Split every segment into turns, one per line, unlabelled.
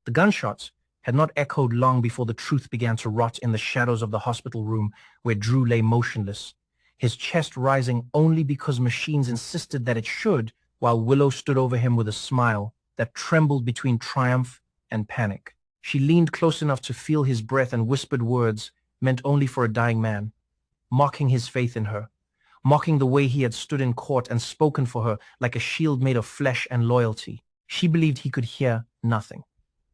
The gunshots had not echoed long before the truth began to rot in the shadows of the hospital room where Drew lay motionless, his chest rising only because machines insisted that it should, while Willow stood over him with a smile that trembled between triumph and panic. She leaned close enough to feel his breath and whispered words meant only for a dying man, mocking his faith in her, mocking the way he had stood in court and spoken for her like a shield made of flesh and loyalty. She believed he could hear nothing,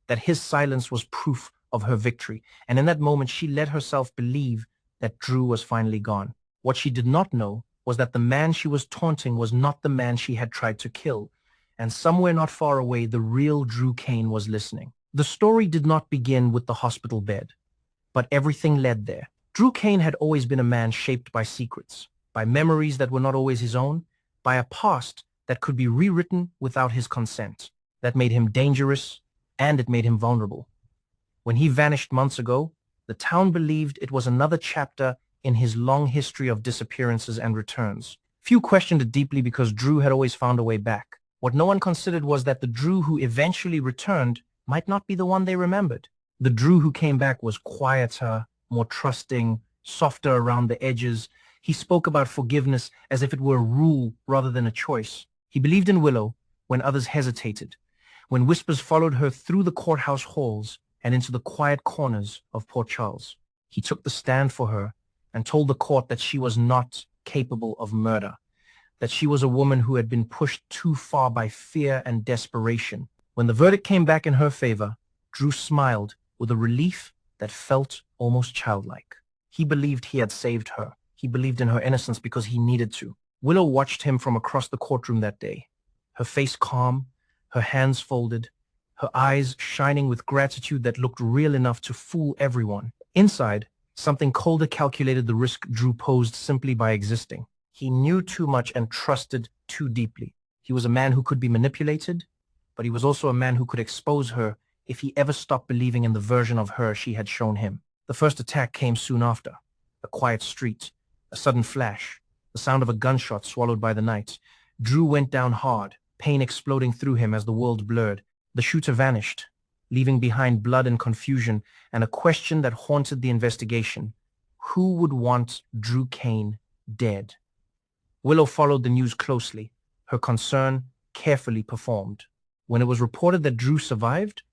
that his silence was proof of her victory, and in that moment she let herself believe that Drew was finally gone. What she did not know was that the man she was taunting was not the man she had tried to kill, and somewhere not far away the real Drew Cain was listening. The story did not begin with the hospital bed, but everything led there. Drew Cain had always been a man shaped by secrets, by memories that were not always his own, by a past that could be rewritten without his consent. That made him dangerous, and it made him vulnerable. When he vanished months ago, the town believed it was another chapter in his long history of disappearances and returns. Few questioned it deeply because Drew had always found a way back. What no one considered was that the Drew who eventually returned might not be the one they remembered. The Drew who came back was quieter, more trusting, softer around the edges. He spoke about forgiveness as if it were a rule rather than a choice. He believed in Willow when others hesitated, when whispers followed her through the courthouse halls and into the quiet corners of Port Charles. He took the stand for her and told the court that she was not capable of murder, that she was a woman who had been pushed too far by fear and desperation. When the verdict came back in her favor, Drew smiled with a relief that felt almost childlike. He believed he had saved her. He believed in her innocence because he needed to. Willow watched him from across the courtroom that day, her face calm, her hands folded, her eyes shining with gratitude that looked real enough to fool everyone. Inside, something colder calculated the risk Drew posed simply by existing. He knew too much and trusted too deeply. He was a man who could be manipulated, but he was also a man who could expose her if he ever stopped believing in the version of her she had shown him. The first attack came soon after. A quiet street, a sudden flash, the sound of a gunshot swallowed by the night. Drew went down hard, pain exploding through him as the world blurred. The shooter vanished, leaving behind blood and confusion, and a question that haunted the investigation. Who would want Drew Cain dead? Willow followed the news closely, her concern carefully performed. When it was reported that Drew survived,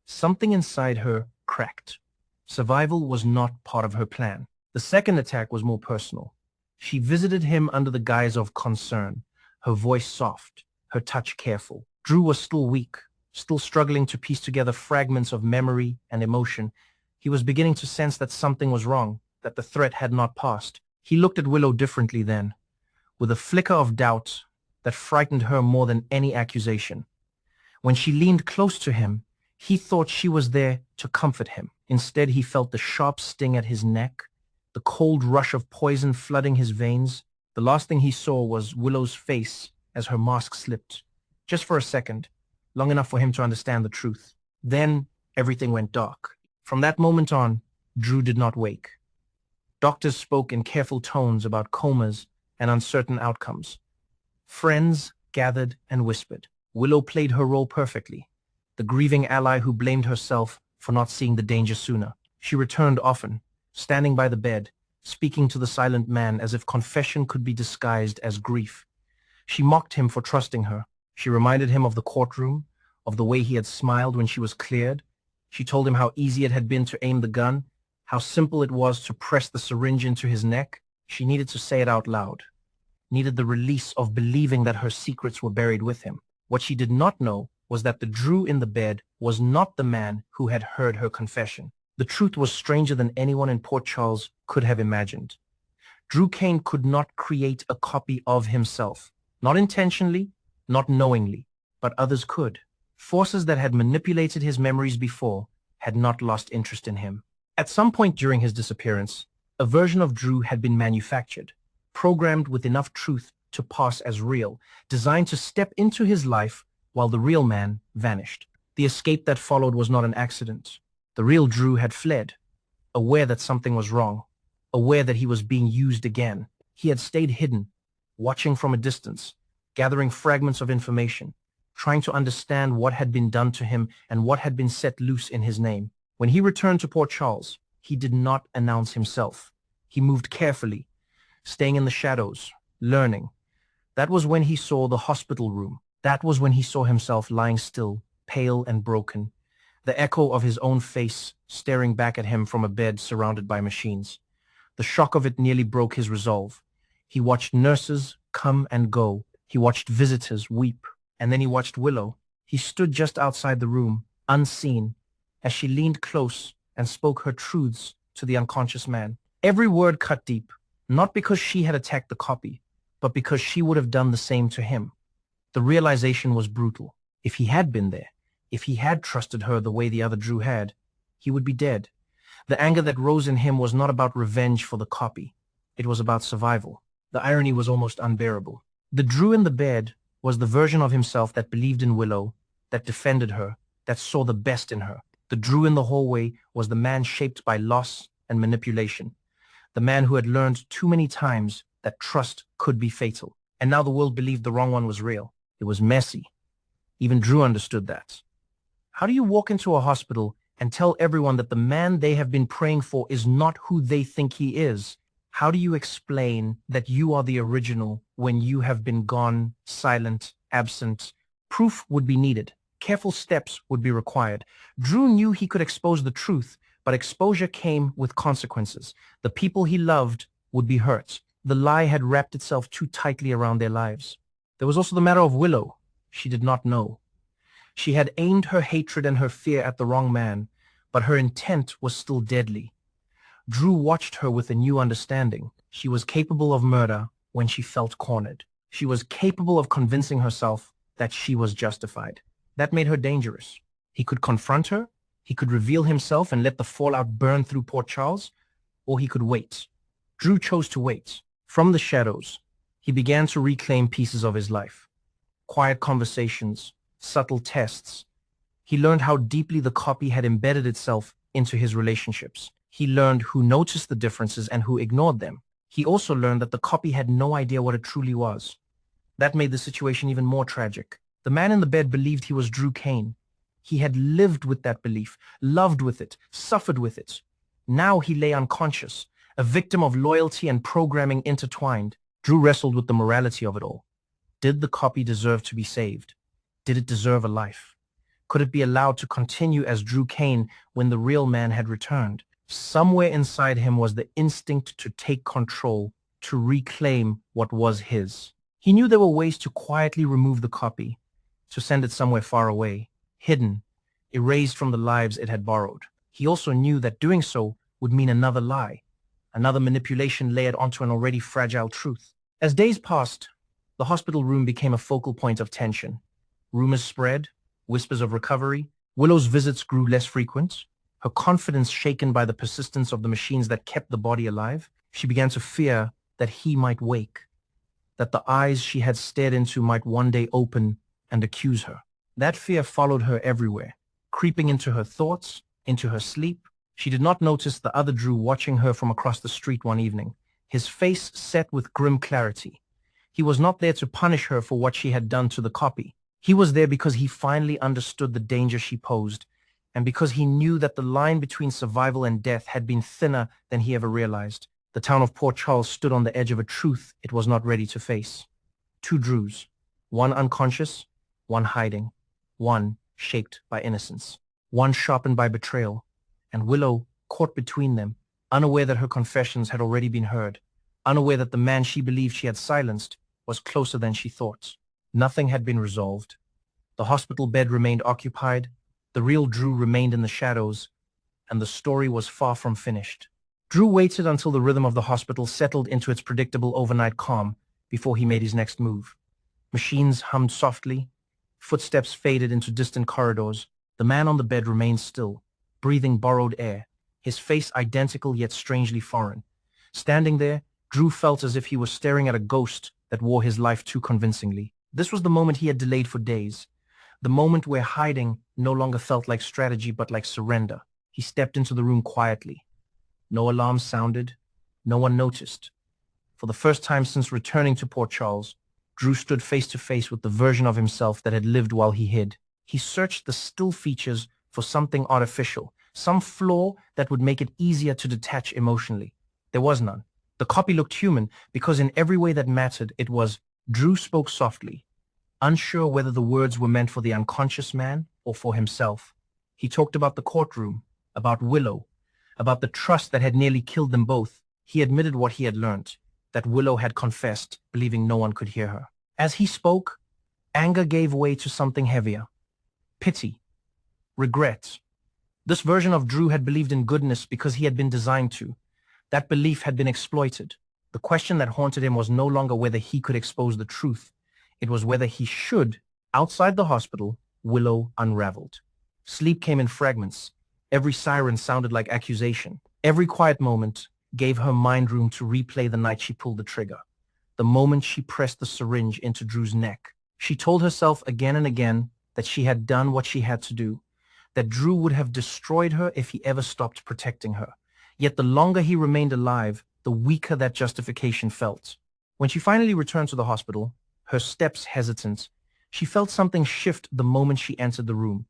something inside her cracked. Survival was not part of her plan. The second attack was more personal. She visited him under the guise of concern, her voice soft, her touch careful. Drew was still weak, still struggling to piece together fragments of memory and emotion. He was beginning to sense that something was wrong, that the threat had not passed. He looked at Willow differently then, with a flicker of doubt that frightened her more than any accusation. When she leaned close to him, he thought she was there to comfort him. Instead, he felt the sharp sting at his neck, the cold rush of poison flooding his veins. The last thing he saw was Willow's face as her mask slipped, just for a second, long enough for him to understand the truth. Then everything went dark. From that moment on, Drew did not wake. Doctors spoke in careful tones about comas and uncertain outcomes. Friends gathered and whispered. Willow played her role perfectly, the grieving ally who blamed herself for not seeing the danger sooner. She returned often, standing by the bed, speaking to the silent man as if confession could be disguised as grief. She mocked him for trusting her. She reminded him of the courtroom, of the way he had smiled when she was cleared. She told him how easy it had been to aim the gun, how simple it was to press the syringe into his neck. She needed to say it out loud, needed the release of believing that her secrets were buried with him. What she did not know was that the Drew in the bed was not the man who had heard her confession. The truth was stranger than anyone in Port Charles could have imagined. Drew Cain could not create a copy of himself, not intentionally, not knowingly, but others could. Forces that had manipulated his memories before had not lost interest in him. At some point during his disappearance, a version of Drew had been manufactured, programmed with enough truth to pass as real, designed to step into his life while the real man vanished. The escape that followed was not an accident. The real Drew had fled, aware that something was wrong, aware that he was being used again. He had stayed hidden, watching from a distance, gathering fragments of information, trying to understand what had been done to him and what had been set loose in his name. When he returned to Port Charles, he did not announce himself. He moved carefully, staying in the shadows, learning. That was when he saw the hospital room. That was when he saw himself lying still, pale and broken, the echo of his own face staring back at him from a bed surrounded by machines. The shock of it nearly broke his resolve. He watched nurses come and go. He watched visitors weep. And then he watched Willow. He stood just outside the room, unseen, as she leaned close and spoke her truths to the unconscious man. Every word cut deep, not because she had attacked the copy, but because she would have done the same to him. The realization was brutal. If he had been there, if he had trusted her the way the other Drew had, he would be dead. The anger that rose in him was not about revenge for the copy. It was about survival. The irony was almost unbearable. The Drew in the bed was the version of himself that believed in Willow, that defended her, that saw the best in her. The Drew in the hallway was the man shaped by loss and manipulation, the man who had learned too many times that trust could be fatal. And now the world believed the wrong one was real. It was messy. Even Drew understood that. How do you walk into a hospital and tell everyone that the man they have been praying for is not who they think he is? How do you explain that you are the original when you have been gone, silent, absent? Proof would be needed. Careful steps would be required. Drew knew he could expose the truth, but exposure came with consequences. The people he loved would be hurt. The lie had wrapped itself too tightly around their lives. There was also the matter of Willow. She did not know. She had aimed her hatred and her fear at the wrong man, but her intent was still deadly. Drew watched her with a new understanding. She was capable of murder when she felt cornered. She was capable of convincing herself that she was justified. That made her dangerous. He could confront her, he could reveal himself and let the fallout burn through Port Charles, or he could wait. Drew chose to wait. From the shadows, he began to reclaim pieces of his life. Quiet conversations, subtle tests. He learned how deeply the copy had embedded itself into his relationships. He learned who noticed the differences and who ignored them. He also learned that the copy had no idea what it truly was. That made the situation even more tragic. The man in the bed believed he was Drew Cain. He had lived with that belief, loved with it, suffered with it. Now he lay unconscious, a victim of loyalty and programming intertwined. Drew wrestled with the morality of it all. Did the copy deserve to be saved? Did it deserve a life? Could it be allowed to continue as Drew Cain when the real man had returned? Somewhere inside him was the instinct to take control, to reclaim what was his. He knew there were ways to quietly remove the copy, to send it somewhere far away, hidden, erased from the lives it had borrowed. He also knew that doing so would mean another lie, another manipulation layered onto an already fragile truth. As days passed, the hospital room became a focal point of tension. Rumors spread, whispers of recovery. Willow's visits grew less frequent. Her confidence shaken by the persistence of the machines that kept the body alive. She began to fear that he might wake, that the eyes she had stared into might one day open and accuse her. That fear followed her everywhere, creeping into her thoughts, into her sleep. She did not notice the other Drew watching her from across the street one evening, his face set with grim clarity. He was not there to punish her for what she had done to the copy. He was there because he finally understood the danger she posed, and because he knew that the line between survival and death had been thinner than he ever realized. The town of Port Charles stood on the edge of a truth it was not ready to face. Two Drews, one unconscious, one hiding, one shaped by innocence, one sharpened by betrayal, and Willow caught between them, unaware that her confessions had already been heard, unaware that the man she believed she had silenced was closer than she thought. Nothing had been resolved. The hospital bed remained occupied, the real Drew remained in the shadows, and the story was far from finished. Drew waited until the rhythm of the hospital settled into its predictable overnight calm before he made his next move. Machines hummed softly, footsteps faded into distant corridors. The man on the bed remained still, breathing borrowed air, his face identical yet strangely foreign. Standing there, Drew felt as if he was staring at a ghost that wore his life too convincingly. This was the moment he had delayed for days, the moment where hiding no longer felt like strategy but like surrender. He stepped into the room quietly. No alarm sounded. No one noticed. For the first time since returning to Port Charles, Drew stood face to face with the version of himself that had lived while he hid. He searched the still features for something artificial, some flaw that would make it easier to detach emotionally. There was none. The copy looked human because in every way that mattered, it was. Drew spoke softly, unsure whether the words were meant for the unconscious man or for himself. He talked about the courtroom, about Willow, about the trust that had nearly killed them both. He admitted what he had learned, that Willow had confessed, believing no one could hear her. As he spoke, anger gave way to something heavier. Pity. Regret. This version of Drew had believed in goodness because he had been designed to. That belief had been exploited. The question that haunted him was no longer whether he could expose the truth. It was whether he should. Outside the hospital, Willow unraveled. Sleep came in fragments. Every siren sounded like accusation. Every quiet moment gave her mind room to replay the night she pulled the trigger. The moment she pressed the syringe into Drew's neck. She told herself again and again that she had done what she had to do, that Drew would have destroyed her if he ever stopped protecting her. Yet the longer he remained alive, the weaker that justification felt. When she finally returned to the hospital, her steps hesitant, she felt something shift the moment she entered the room.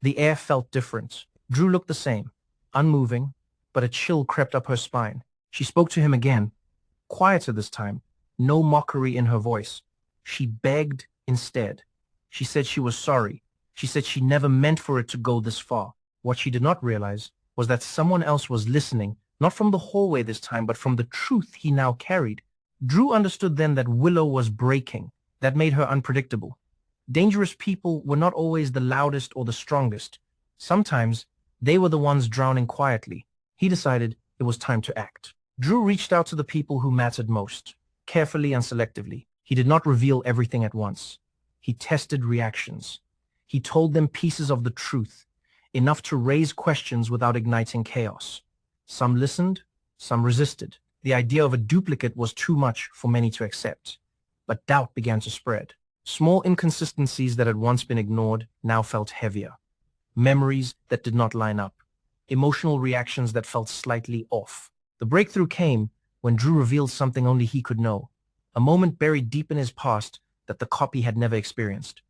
The air felt different. Drew looked the same, unmoving, but a chill crept up her spine. She spoke to him again, quieter this time, no mockery in her voice. She begged instead. She said she was sorry. She said she never meant for it to go this far. What she did not realize was that someone else was listening, not from the hallway this time, but from the truth he now carried. Drew understood then that Willow was breaking. That made her unpredictable. Dangerous people were not always the loudest or the strongest. Sometimes they were the ones drowning quietly. He decided it was time to act. Drew reached out to the people who mattered most, carefully and selectively. He did not reveal everything at once. He tested reactions. He told them pieces of the truth, enough to raise questions without igniting chaos. Some listened, some resisted. The idea of a duplicate was too much for many to accept. But doubt began to spread. Small inconsistencies that had once been ignored now felt heavier. Memories that did not line up. Emotional reactions that felt slightly off. The breakthrough came when Drew revealed something only he could know. A moment buried deep in his past that the copy had never experienced.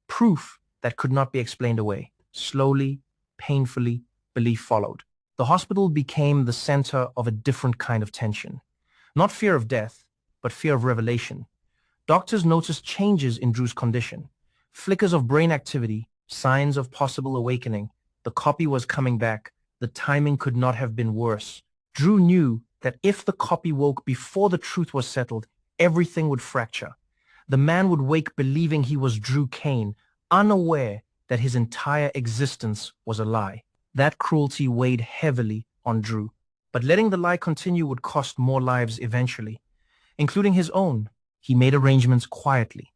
Proof that could not be explained away. Slowly, painfully, belief followed. The hospital became the center of a different kind of tension. Not fear of death, but fear of revelation. Doctors noticed changes in Drew's condition. Flickers of brain activity, signs of possible awakening. The copy was coming back. The timing could not have been worse. Drew knew that if the copy woke before the truth was settled, everything would fracture. The man would wake believing he was Drew Cain, unaware that his entire existence was a lie. That cruelty weighed heavily on Drew. But letting the lie continue would cost more lives eventually, including his own. He made arrangements quietly.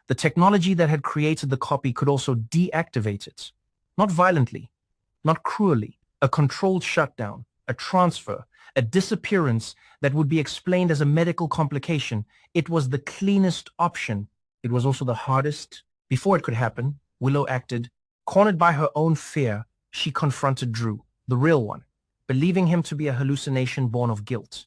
The technology that had created the copy could also deactivate it. Not violently, not cruelly. A controlled shutdown, a transfer, a disappearance that would be explained as a medical complication. It was the cleanest option. It was also the hardest. Before it could happen, Willow acted. Cornered by her own fear, she confronted Drew, the real one, believing him to be a hallucination born of guilt.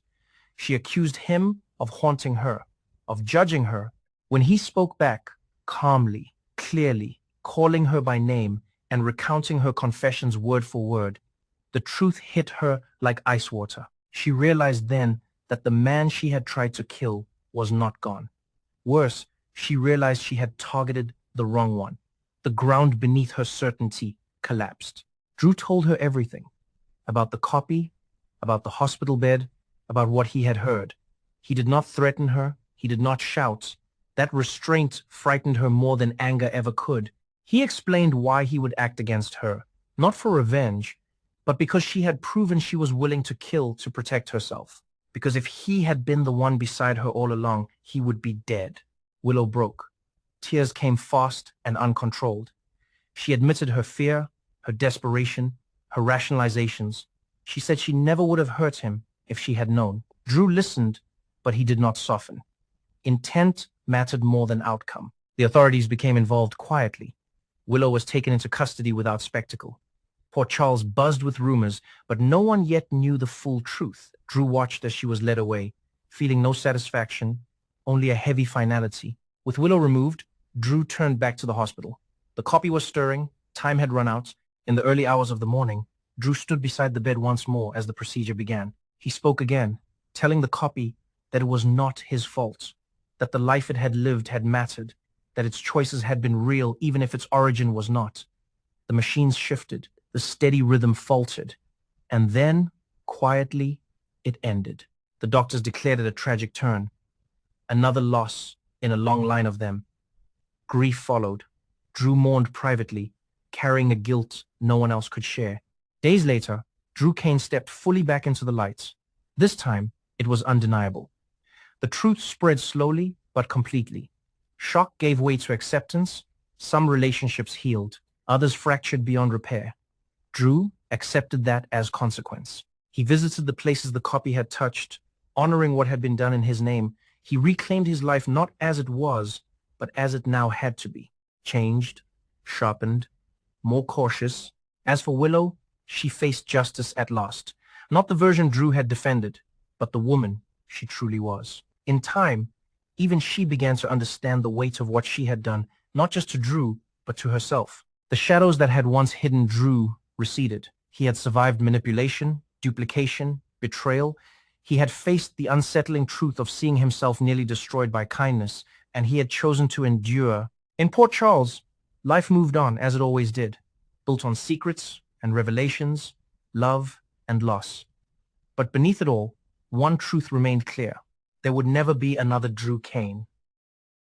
She accused him of haunting her, of judging her. When he spoke back, calmly, clearly, calling her by name and recounting her confessions word for word, the truth hit her like ice water. She realized then that the man she had tried to kill was not gone. Worse, she realized she had targeted the wrong one. The ground beneath her certainty collapsed. Drew told her everything. About the copy, about the hospital bed, about what he had heard. He did not threaten her. He did not shout. That restraint frightened her more than anger ever could. He explained why he would act against her, not for revenge, but because she had proven she was willing to kill to protect herself. Because if he had been the one beside her all along, he would be dead. Willow broke. Tears came fast and uncontrolled. She admitted her fear, her desperation, her rationalizations. She said she never would have hurt him if she had known. Drew listened, but he did not soften. Intent mattered more than outcome. The authorities became involved quietly. Willow was taken into custody without spectacle. Port Charles buzzed with rumors, but no one yet knew the full truth. Drew watched as she was led away, feeling no satisfaction, only a heavy finality. With Willow removed, Drew turned back to the hospital. The copy was stirring. Time had run out. In the early hours of the morning, Drew stood beside the bed once more as the procedure began. He spoke again, telling the copy that it was not his fault, that the life it had lived had mattered, that its choices had been real even if its origin was not. The machines shifted, the steady rhythm faltered, and then, quietly, it ended. The doctors declared it a tragic turn. Another loss in a long line of them. Grief followed. Drew mourned privately, carrying a guilt no one else could share. Days later, Drew Cain stepped fully back into the light. This time, it was undeniable. The truth spread slowly but completely. Shock gave way to acceptance. Some relationships healed, others fractured beyond repair. Drew accepted that as consequence. He visited the places the copy had touched, honoring what had been done in his name. He reclaimed his life not as it was, but as it now had to be. Changed, sharpened, more cautious. As for Willow, she faced justice at last. Not the version Drew had defended, but the woman she truly was. In time, even she began to understand the weight of what she had done, not just to Drew, but to herself. The shadows that had once hidden Drew receded. He had survived manipulation, duplication, betrayal. He had faced the unsettling truth of seeing himself nearly destroyed by kindness, and he had chosen to endure. In Port Charles, life moved on as it always did, built on secrets and revelations, love and loss. But beneath it all, one truth remained clear. There would never be another Drew Cain.